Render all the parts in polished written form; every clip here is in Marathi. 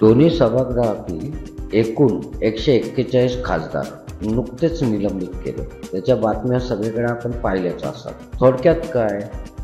दोन्ही सभागृहातील एकूण 141 खासदार नुकतेच निलंबित केले। त्याच्या बातम्या सगळीकडे आपण पाहिल्याच असतात। थोडक्यात काय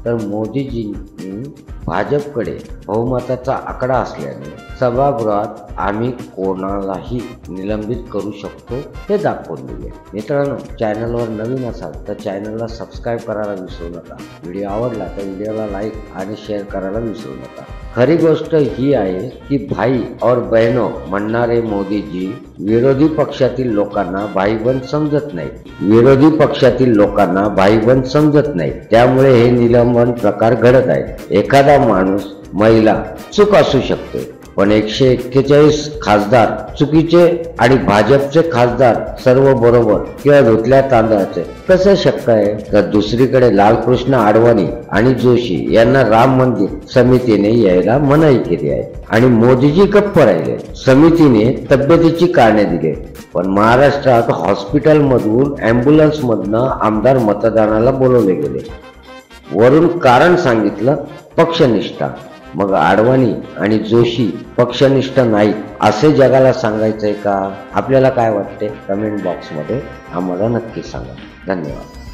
तर मोदीजींनी भाजपकडे बहुमताचा आकडा असल्याने सभागृहात आम्ही कोणालाही निलंबित करू शकतो हे दाखवून दिले। मित्रांनो, चॅनलवर नवीन असाल तर चॅनलला सबस्क्राईब करायला विसरू नका। व्हिडिओ आवडला तर व्हिडिओला लाईक आणि शेअर करायला विसरू नका। खरी गोष्ट ही आहे की भाई और बहनों म्हणणारे मोदीजी विरोधी पक्षातील लोकांना भाईबंद समजत नाही। विरोधी पक्षातील लोकांना भाईबंद समजत नाही, त्यामुळे हे निलंबन प्रकार घडत आहेत। एखादा माणूस महिला चूक असू शकते, पण 141 खासदार चुकीचे आणि भाजपचे खासदार सर्व बरोबर किंवा धुतल्या तांदळाचे कसं शक्य आहे? तर दुसरीकडे लालकृष्ण अडवाणी आणि जोशी यांना राम मंदिर समितीने यायला मनाई केली आहे आणि मोदीजी गप्प राहिले। समितीने तब्येतीची कारणे दिली, पण महाराष्ट्रात हॉस्पिटलमधून ॲम्ब्युलन्समधनं आमदार मतदानाला बोलवले गेले। वरून कारण सांगितलं पक्षनिष्ठा। मग अडवाणी आणि जोशी पक्षनिष्ठ नाहीत असे जगाला सांगायचंय का? आपल्याला काय वाटते? कमेंट बॉक्समध्ये आम्हाला नक्की सांगा। धन्यवाद।